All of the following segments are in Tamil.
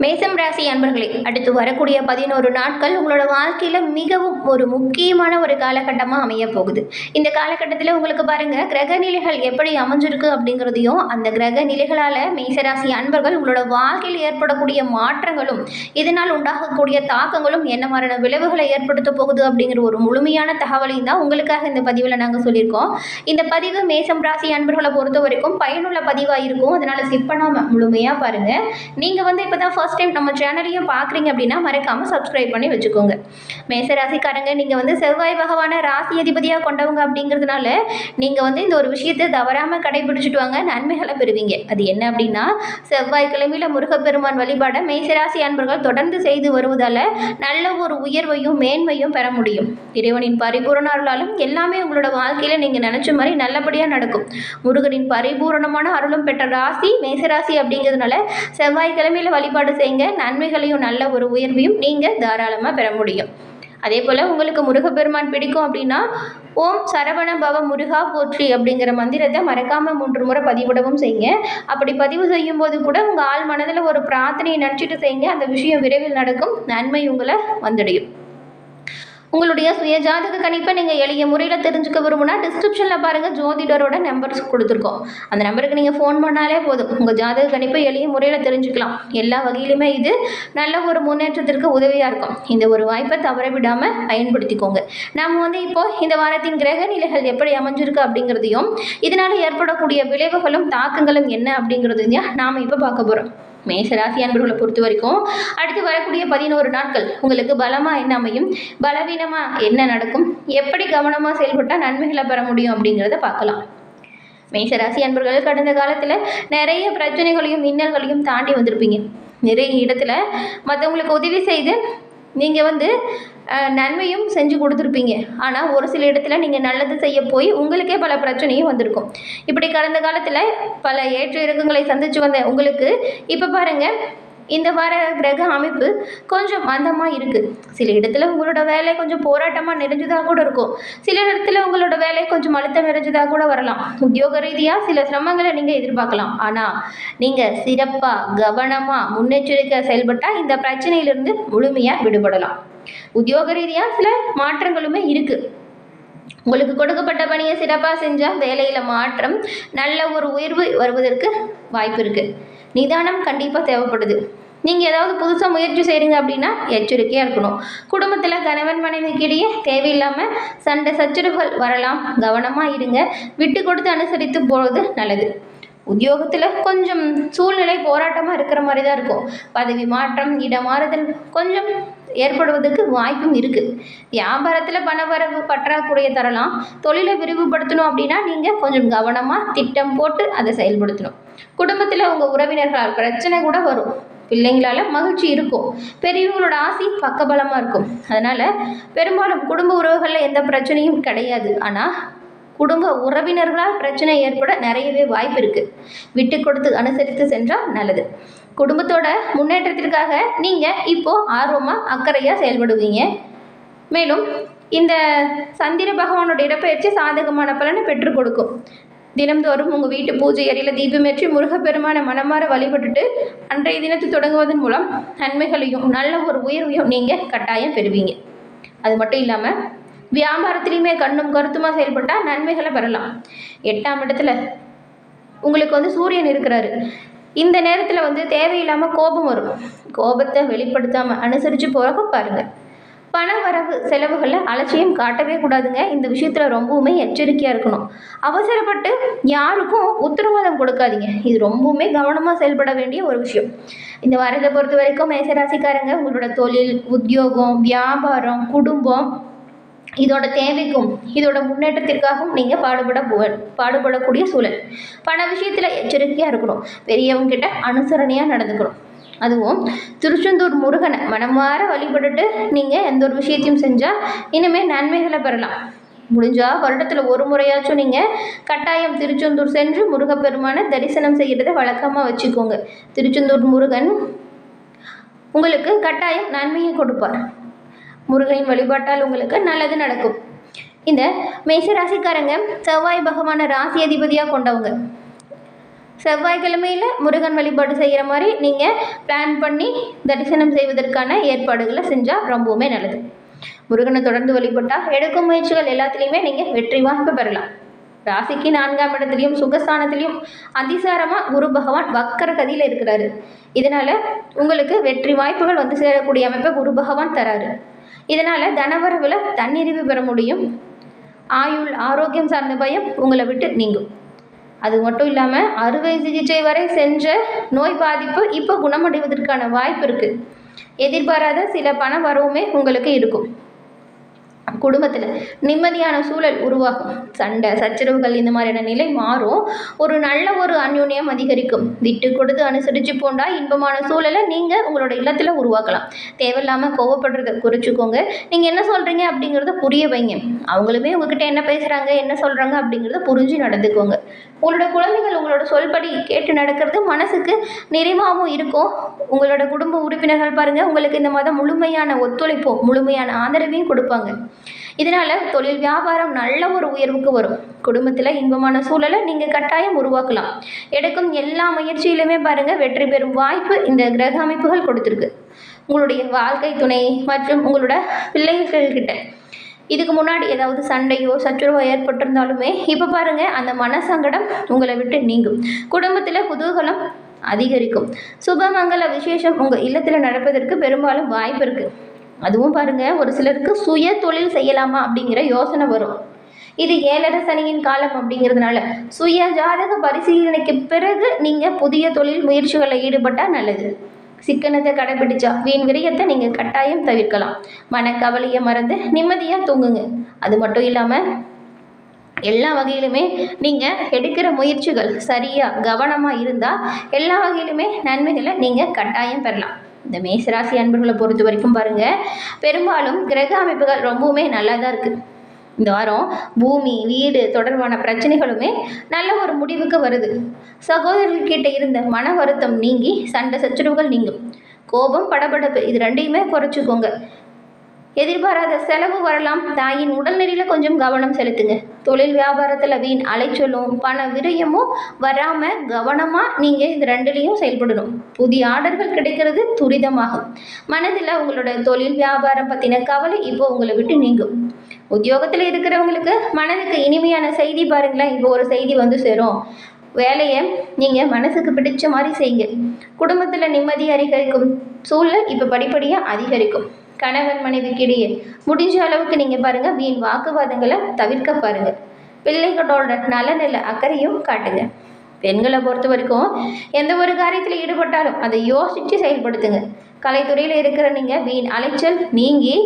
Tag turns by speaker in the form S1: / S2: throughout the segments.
S1: மேசம் ராசி அன்பர்களே, அடுத்து வரக்கூடிய 11 நாட்கள் உங்களோட வாழ்க்கையில் மிகவும் ஒரு முக்கியமான ஒரு காலகட்டமாக அமைய போகுது. இந்த காலகட்டத்தில் உங்களுக்கு பாருங்க, கிரக நிலைகள் எப்படி அமைஞ்சிருக்கு அப்படிங்கிறதையும், அந்த கிரக நிலைகளால் மேசராசி அன்பர்கள் உங்களோட வாழ்க்கையில் ஏற்படக்கூடிய மாற்றங்களும் இதனால் உண்டாகக்கூடிய தாக்கங்களும் என்ன மாதிரியான விளைவுகளை ஏற்படுத்த போகுது அப்படிங்கிற ஒரு முழுமையான தகவலையும் தான் உங்களுக்காக இந்த பதிவில் நாங்கள் சொல்லியிருக்கோம். இந்த பதிவு மேசம் ராசி அன்பர்களை பொறுத்த வரைக்கும் பயனுள்ள பதிவாக இருக்கும். அதனால் ஸ்கிப் பண்ணாமல் முழுமையாக பாருங்கள். நீங்கள் வந்து இப்போ தான் ஃபர்ஸ்ட் டைம் நம்ம சேனலையும் பார்க்குறீங்க அப்படின்னா மறக்காமல் சப்ஸ்கிரைப் பண்ணி வச்சுக்கோங்க. மேசராசிக்காரங்க, நீங்கள் வந்து செவ்வாய் பகவானை ராசி அதிபதியாக கொண்டவங்க அப்படிங்கிறதுனால நீங்கள் வந்து இந்த ஒரு விஷயத்தை தவறாமல் கடைபிடிச்சிட்டு வாங்க, நன்மைகளை பெறுவீங்க. அது என்ன அப்படின்னா, செவ்வாய்க்கிழமையில் முருகப்பெருமான் வழிபாடை மேசராசி அன்பர்கள் தொடர்ந்து செய்து வருவதால் நல்ல ஒரு உயர்வையும் மேன்மையும் பெற முடியும். இறைவனின் பரிபூரண அருளாலும் எல்லாமே உங்களோட வாழ்க்கையில் நீங்கள் நினச்ச மாதிரி நல்லபடியாக நடக்கும். முருகனின் பரிபூரணமான அருளும் பெற்ற ராசி மேசராசி அப்படிங்கிறதுனால செவ்வாய்க்கிழமையில் வழிபாடு செய்யுங்க, நன்மைகளையும் நல்ல ஒரு உயர்வையும் நீங்கள் தாராளமாக பெற முடியும். அதே போல் உங்களுக்கு முருகப்பெருமான் பிடிக்கும் அப்படின்னா, ஓம் சரவண பவ முருகா போற்றி அப்படிங்கிற மந்திரத்தை மறக்காமல் 3 முறை பதிவிடவும் செய்யுங்க. அப்படி பதிவு செய்யும் போது கூட உங்கள் ஆள் மனதில் ஒரு பிரார்த்தனையை நினச்சிட்டு செய்யுங்க. அந்த விஷயம் விரைவில் நடக்கும், நன்மை உங்களை வந்தடையும். உங்களுடைய சுய ஜாதக கணிப்பை நீங்கள் எளிய முறையில் தெரிஞ்சுக்க விரும்புனா டிஸ்கிரிப்ஷனில் பாருங்கள், ஜோதிடரோட நம்பர்ஸ் கொடுத்துருக்கோம். அந்த நம்பருக்கு நீங்கள் ஃபோன் பண்ணாலே போதும், உங்கள் ஜாதக கணிப்பை எளிய முறையில் தெரிஞ்சுக்கலாம். எல்லா வகையிலுமே இது நல்ல ஒரு முன்னேற்றத்திற்கு உதவியாக இருக்கும். இந்த ஒரு வாய்ப்பை தவற விடாமல் பயன்படுத்திக்கோங்க. நாம் வந்து இப்போது இந்த வாரத்தின் கிரக நிலைகள் எப்படி அமைஞ்சிருக்கு அப்படிங்கிறதையும், இதனால் ஏற்படக்கூடிய விளைவுகளும் தாக்கங்களும் என்ன அப்படிங்கிறதையும் நாம் இப்போ பார்க்க போகிறோம். மேசராசி அன்பர்களை பொறுத்த வரைக்கும் அடுத்து வரக்கூடிய 11 நாட்கள் உங்களுக்கு பலமாக என்ன அமையும், பலவீனமாக என்ன நடக்கும், எப்படி கவனமாக செயல்பட்டால் நன்மைகளை பெற முடியும் அப்படிங்கிறத பார்க்கலாம். மேசராசி அன்பர்கள் கடந்த காலத்தில் நிறைய பிரச்சனைகளையும் இன்னல்களையும் தாண்டி வந்திருப்பீங்க. நிறைய இடத்துல மற்றவங்களுக்கு உதவி செய்து நீங்கள் வந்து நன்மையும் செஞ்சு கொடுத்துருப்பீங்க. ஆனால் ஒரு சில இடத்துல நீங்கள் நல்லது செய்ய போய் உங்களுக்கே பல பிரச்சனையும் வந்திருக்கும். இப்படி கடந்த காலத்தில் பல ஏற்ற இறக்கங்களை சந்தித்து வந்த உங்களுக்கு இப்போ பாருங்கள், இந்த வார கிரக அமைப்பு கொஞ்சம் மந்தமாக இருக்குது. சில இடத்துல உங்களோட வேலை கொஞ்சம் போராட்டமாக நிறைஞ்சதாக கூட இருக்கும். சில இடத்துல உங்களோட வேலை கொஞ்சம் அழுத்தம் நிறைஞ்சதாக கூட வரலாம். உத்தியோக ரீதியாக சில சிரமங்களை நீங்கள் எதிர்பார்க்கலாம். ஆனால் நீங்கள் சிறப்பாக கவனமாக முன்னெச்சரிக்கை செயல்பட்டால் இந்த பிரச்சனையிலிருந்து முழுமையாக விடுபடலாம். உத்தியோக ரீதியாக சில மாற்றங்களுமே இருக்குது. உங்களுக்கு கொடுக்கப்பட்ட பணியை சிறப்பாக செஞ்சால் வேலையில் மாற்றம், நல்ல ஒரு உயர்வு வருவதற்கு வாய்ப்பு இருக்குது. நிதானம் கண்டிப்பாக தேவைப்படுது. நீங்கள் ஏதாவது புதுசாக முயற்சி செய்கிறீங்க அப்படின்னா எச்சரிக்கையாக இருக்கணும். குடும்பத்தில் கணவன் மனைவிக்கிடையே தேவையில்லாமல் சண்டை சச்சரவுகள் வரலாம், கவனமாக இருங்க. விட்டு கொடுத்து அனுசரித்து போகிறது நல்லது. உத்தியோகத்தில் கொஞ்சம் சூழ்நிலை போராட்டமாக இருக்கிற மாதிரி தான் இருக்கும். பதவி மாற்றம், இடமாறுதல் கொஞ்சம் ஏற்படுவதற்கு வாய்ப்பும் இருக்குது. வியாபாரத்தில் பணவரவு பற்றாக்குறையை தரலாம். தொழிலை விரிவுபடுத்தணும் அப்படின்னா நீங்கள் கொஞ்சம் கவனமாக திட்டம் போட்டு அதை செயல்படுத்தணும். குடும்பத்தில் உங்கள் உறவினர்களால் பிரச்சனை கூட வரும். பிள்ளைங்களால் மகிழ்ச்சி இருக்கும். பெரியவங்களோட ஆசை பக்கபலமாக இருக்கும். அதனால் பெரும்பாலும் குடும்ப உறவுகளில் எந்த பிரச்சனையும் கிடையாது. ஆனால் குடும்ப உறவினர்களால் பிரச்சனை ஏற்பட நிறையவே வாய்ப்பு இருக்குது. விட்டு கொடுத்து அனுசரித்து சென்றால் நல்லது. குடும்பத்தோட முன்னேற்றத்திற்காக நீங்கள் இப்போது ஆர்வமாக அக்கறையாக செயல்படுவீங்க. மேலும் இந்த சந்திர பகவானோட இடப்பெயர்ச்சி சாதகமான பலனை பெற்றுக் கொடுக்கும். தினம்தோறும் உங்கள் வீட்டு பூஜை அறையில் தீபமேற்றி முருகப்பெருமான மனமாற வழிபட்டுட்டு அன்றைய தினத்தை தொடங்குவதன் மூலம் நன்மைகளையும் நல்ல ஒரு உயர்வையும் நீங்கள் கட்டாயம் பெறுவீங்க. அது மட்டும் இல்லாமல் வியாபாரத்திலையுமே கண்ணும் கருத்துமாக செயல்பட்டால் நன்மைகளை பெறலாம். 8ஆம் இடத்துல உங்களுக்கு வந்து சூரியன் இருக்கிறாரு. இந்த நேரத்தில் வந்து தேவையில்லாமல் கோபம் வரும். கோபத்தை வெளிப்படுத்தாமல் அனுசரித்து போக பாருங்கள். பண வரவு செலவுகளில் அலட்சியம் காட்டவே கூடாதுங்க. இந்த விஷயத்தில் ரொம்பவுமே எச்சரிக்கையாக இருக்கணும். அவசரப்பட்டு யாருக்கும் உத்தரவாதம் கொடுக்காதீங்க. இது ரொம்பவுமே கவனமாக செயல்பட வேண்டிய ஒரு விஷயம். இந்த வாரத்தை பொறுத்த வரைக்கும் மேசராசிக்காரங்க உங்களோட தொழில், உத்தியோகம், வியாபாரம், குடும்பம் இதோட தேவைக்கும் இதோட முன்னேற்றத்திற்காகவும் நீங்கள் பாடுபடக்கூடிய சூழல். பண விஷயத்தில் எச்சரிக்கையாக இருக்கணும். பெரியவங்க கிட்ட அனுசரணையாக நடந்துக்கணும். அதுவும் திருச்செந்தூர் முருகனை மனமாற வழிபட்டுட்டு நீங்கள் எந்த ஒரு விஷயத்தையும் செஞ்சால் இனிமேல் நன்மைகளை பெறலாம். முடிஞ்சால் வருடத்தில் ஒரு முறையாச்சும் நீங்கள் கட்டாயம் திருச்செந்தூர் சென்று முருகப்பெருமானை தரிசனம் செய்கிறத வழக்கமாக வச்சுக்கோங்க. திருச்செந்தூர் முருகன் உங்களுக்கு கட்டாயம் நன்மையை கொடுப்பார். முருகனின் வழிபாட்டால் உங்களுக்கு நல்லது நடக்கும். இந்த மேசராசிக்காரங்க செவ்வாய் பகவானை ராசி அதிபதியாக கொண்டவங்க. செவ்வாய்க்கிழமையில் முருகன் வழிபாடு செய்கிற மாதிரி நீங்கள் பிளான் பண்ணி தரிசனம் செய்வதற்கான ஏற்பாடுகளை செஞ்சால் ரொம்பவுமே நல்லது. முருகனை தொடர்ந்து வழிபட்டால் எடுக்கும் முயற்சிகள் எல்லாத்துலேயுமே நீங்கள் வெற்றி வாய்ப்பு பெறலாம். ராசிக்கு 4ஆம் இடத்துலையும் சுகஸ்தானத்திலையும் அதிசாரமாக குரு பகவான் வக்கர கதியில் இருக்கிறாரு. இதனால் உங்களுக்கு வெற்றி வாய்ப்புகள் வந்து சேரக்கூடிய அமைப்பை குரு பகவான் தராரு. இதனால் தனவரவில் தன்னிறைவு பெற முடியும். ஆயுள் ஆரோக்கியம் சார்ந்த பயம் உங்களை விட்டு நீங்கும். அது மட்டும் இல்லாமல் அறுவை சிகிச்சை வரை சென்ற நோய் பாதிப்பு இப்போ குணமடைவதற்கான வாய்ப்பு இருக்குது. எதிர்பாராத சில பண வரவுமே உங்களுக்கு இருக்கும். குடும்பத்தில் நிம்மதியான சூழல் உருவாகும். சண்டை சச்சரவுகள் இந்த மாதிரியான நிலை மாறும். ஒரு நல்ல ஒரு அந்யோன்யம் அதிகரிக்கும். விட்டு கொடுத்து அனுசரித்து போனால் இன்பமான சூழலை நீங்கள் உங்களோட இல்லத்தில் உருவாக்கலாம். தேவையில்லாமல் கோவப்படுறதை குறைச்சிக்கோங்க. நீங்கள் என்ன சொல்கிறீங்க அப்படிங்கிறத புரிய வைங்க. அவங்களுமே உங்ககிட்ட என்ன பேசுகிறாங்க என்ன சொல்கிறாங்க அப்படிங்கிறத புரிஞ்சு நடந்துக்கோங்க. உங்களோட குழந்தைகள் உங்களோட சொல்படி கேட்டு நடக்கிறது மனசுக்கு நிறைவாகவும் இருக்கும். உங்களோட குடும்ப உறுப்பினர்கள் பாருங்கள், உங்களுக்கு இந்த மாதம் முழுமையான ஒத்துழைப்பும் முழுமையான ஆதரவையும் கொடுப்பாங்க. இதனால் தொழில் வியாபாரம் நல்ல ஒரு உயர்வுக்கு வரும். குடும்பத்தில் இன்பமான சூழலை நீங்கள் கட்டாயம் உருவாக்கலாம். எடுக்கும் எல்லா முயற்சியிலுமே பாருங்கள் வெற்றி பெறும் வாய்ப்பு இந்த கிரக அமைப்புகள் கொடுத்துருக்கு. உங்களுடைய வாழ்க்கை துணை மற்றும் உங்களோட பிள்ளைகள்கிட்ட இதுக்கு முன்னாடி ஏதாவது சண்டையோ சச்சரவோ ஏற்பட்டிருந்தாலுமே இப்போ பாருங்கள் அந்த மனசங்கடம் உங்களை விட்டு நீங்கும். குடும்பத்தில் குதூகலம் அதிகரிக்கும். சுபமங்கல விசேஷம் உங்கள் இல்லத்தில் நடப்பதற்கு பெரும்பாலும் வாய்ப்பு இருக்குது. அதுவும் பாருங்கள், ஒரு சிலருக்கு சுய தொழில் செய்யலாமா அப்படிங்கிற யோசனை வரும். இது 7.5 சனியின் காலம் அப்படிங்கிறதுனால சுய ஜாதக பரிசீலனைக்கு பிறகு நீங்கள் புதிய தொழில் முயற்சிகளில் ஈடுபட்டால் நல்லது. சிக்கனத்தை கடைபிடிச்சா வீண் விரயத்தை நீங்கள் கட்டாயம் தவிர்க்கலாம். மனக்கவலையை மறந்து நிம்மதியாக தூங்குங்க. அது மட்டும் இல்லாமல் எல்லா வகையிலுமே நீங்கள் எடுக்கிற முயற்சிகள் சரியாக கவனமாக இருந்தால் எல்லா வகையிலுமே நன்மைகளை நீங்கள் கட்டாயம் பெறலாம். இந்த மேசராசி அன்பர்களை பொறுத்த வரைக்கும் பாருங்கள், பெரும்பாலும் கிரக அமைப்புகள் ரொம்பவுமே நல்லா தான் இருக்குது. இந்த வாரம் பூமி வீடு தொடர்பான பிரச்சனைகளுமே நல்ல ஒரு முடிவுக்கு வருது. சகோதரர்கிட்ட இருந்த மன வருத்தம் நீங்கி சண்டை சச்சரவுகள் நீங்கும். கோபம் படபடப்பு இது ரெண்டையுமே குறைச்சிக்கோங்க. எதிர்பாராத செலவு வரலாம். தாயின் உடல்நிலையில் கொஞ்சம் கவனம் செலுத்துங்க. தொழில் வியாபாரத்தில் வீண் அலைச்சலும் பண விரயமும் வராமல் கவனமாக நீங்கள் இது ரெண்டுலேயும் செயல்படணும். புதிய ஆர்டர்கள் கிடைக்கிறது துரிதமாகும். மனதில் உங்களோட தொழில் வியாபாரம் பற்றின கவலை இப்போ உங்களை விட்டு நீங்கும். உத்தியோகத்தில் இருக்கிறவங்களுக்கு மனதுக்கு இனிமையான செய்தி பாருங்களேன். இப்போ ஒரு செய்தி வந்து சேரும். வேலையை நீங்கள் மனசுக்கு பிடிச்ச மாதிரி செய்யுங்க. குடும்பத்தில் நிம்மதி அதிகரிக்கும் சூழல் இப்போ படிப்படியாக அதிகரிக்கும். கணவன் மனைவிக்கிடையே முடிஞ்ச அளவுக்கு நீங்கள் பாருங்கள் வீண் வாக்குவாதங்களை தவிர்க்க பாருங்கள். பிள்ளைகளோட நலனில் அக்கறையும் காட்டுங்க. பெண்களை பொறுத்த வரைக்கும் எந்த ஒரு காரியத்தில் ஈடுபட்டாலும் அதை யோசித்து செயல்படுத்துங்க. கலைத்துறையில் இருக்கிற நீங்கள் வீண் அலைச்சல் நீங்கி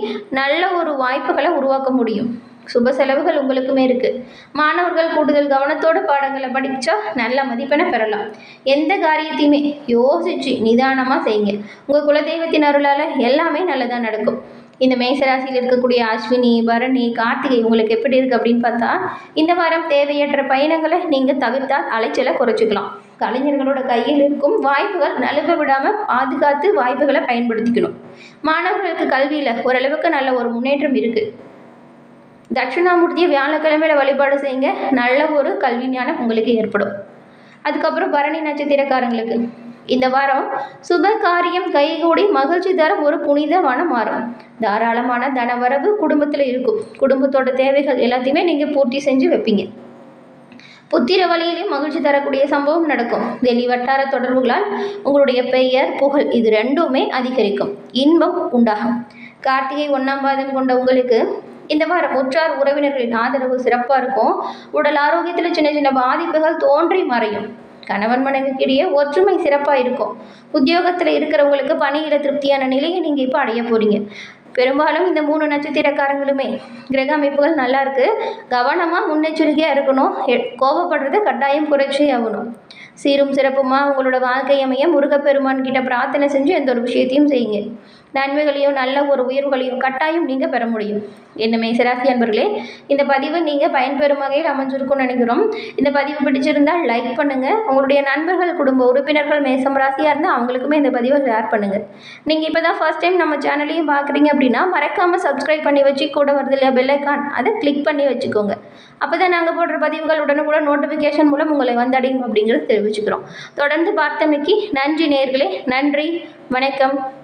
S1: நல்ல ஒரு வாய்ப்புகளை உருவாக்க முடியும். சுப செலவுகள் உங்களுக்குமே இருக்குது. மாணவர்கள் கூடுதல் கவனத்தோடு பாடங்களை படித்தா நல்ல மதிப்பெண்ணை பெறலாம். எந்த காரியத்தையுமே யோசித்து நிதானமாக செய்யுங்க. உங்கள் குலதெய்வத்தின் அருளால் எல்லாமே நல்லதாக நடக்கும். இந்த மேசராசியில் இருக்கக்கூடிய அஸ்வினி பரணி கார்த்திகை உங்களுக்கு எப்படி இருக்குது அப்படின்னு பார்த்தா, இந்த வாரம் தேவையற்ற பயணங்களை நீங்கள் தவிர்த்தால் அலைச்சலை குறைச்சிக்கலாம். கலைஞர்களோட கையில் இருக்கும் வாய்ப்புகள் நழுவ விடாமல் பாதுகாத்து வாய்ப்புகளை பயன்படுத்திக்கணும். மாணவர்களுக்கு கல்வியில் ஓரளவுக்கு நல்ல ஒரு முன்னேற்றம் இருக்குது. தட்சிணாமூர்த்தியை வியாழக்கிழமையில் வழிபாடு செய்யுங்க. நல்ல ஒரு கல்வி ஞானம் உங்களுக்கு ஏற்படும். அதுக்கப்புறம் பரணி நட்சத்திரக்காரங்களுக்கு இந்த வாரம் சுப காரியம் கைகூடி மகிழ்ச்சி தரும் ஒரு புனிதமான வாரம். தாராளமான தனவரவு குடும்பத்தில் இருக்கும். குடும்பத்தோட தேவைகள் எல்லாத்தையுமே நீங்கள் பூர்த்தி செஞ்சு வைப்பீங்க. புத்திர வழியிலையும் மகிழ்ச்சி தரக்கூடிய சம்பவம் நடக்கும். வெளி வட்டார தொடர்புகளால் உங்களுடைய பெயர் புகழ் இது ரெண்டுமே அதிகரிக்கும். இன்பம் உண்டாகும். கார்த்திகை 1ஆம் பாதம் கொண்ட உங்களுக்கு இந்த வாரம் உற்றார் உறவினர்களின் ஆதரவு சிறப்பாக இருக்கும். உடல் ஆரோக்கியத்தில் சின்ன சின்ன பாதிப்புகள் தோன்றி மறையும். கணவன் மனைவிக்கிடையே ஒற்றுமை சிறப்பாக இருக்கும். உத்தியோகத்தில் இருக்கிறவங்களுக்கு பணியில் திருப்தியான நிலையை நீங்கள் இப்போ அடைய போகிறீங்க. பெரும்பாலும் இந்த 3 நட்சத்திரக்காரங்களுமே கிரக அமைப்புகள் நல்லா இருக்குது. கவனமாக முன்னெச்சரிக்கையாக இருக்கணும். கோபப்படுறதை கட்டாயம் குறைச்சே ஆகணும். சீரும் சிறப்புமாக உங்களோட வாழ்க்கை அமைய முருகப்பெருமான் கிட்ட பிரார்த்தனை செஞ்சு எந்த ஒரு விஷயத்தையும் செய்யுங்க. நன்மைகளையும் நல்ல ஒரு உயர்வுகளையும் கட்டாயம் நீங்கள் பெற முடியும். என்ன மேசராசி அன்பர்களே, இந்த பதிவு நீங்கள் பயன்பெறும் வகையில் அமைஞ்சிருக்கும்னு நினைக்கிறோம். இந்த பதிவு பிடிச்சிருந்தால் லைக் பண்ணுங்கள். உங்களுடைய நண்பர்கள் குடும்ப உறுப்பினர்கள் மேசம் ராசியாக இருந்தால் அவங்களுக்குமே இந்த பதிவை ஷேர் பண்ணுங்கள். நீங்கள் இப்போ தான் ஃபர்ஸ்ட் டைம் நம்ம சேனலையும் பார்க்குறீங்க அப்படின்னா மறக்காமல் சப்ஸ்கிரைப் பண்ணி வச்சு கூட வருது இல்லையா பெல் ஐக்கான் அதை கிளிக் பண்ணி வச்சுக்கோங்க. அப்போ தான் நாங்கள் போடுற பதிவுகள் உடனுக்குடன் நோட்டிஃபிகேஷன் மூலம் உங்களை வந்தடையும் அப்படிங்கிறது தெரியும். தெரிவிச்சுக்கிறோம். தொடர்ந்து பார்த்தமைக்கு நன்றி நேயர்களே. நன்றி, வணக்கம்.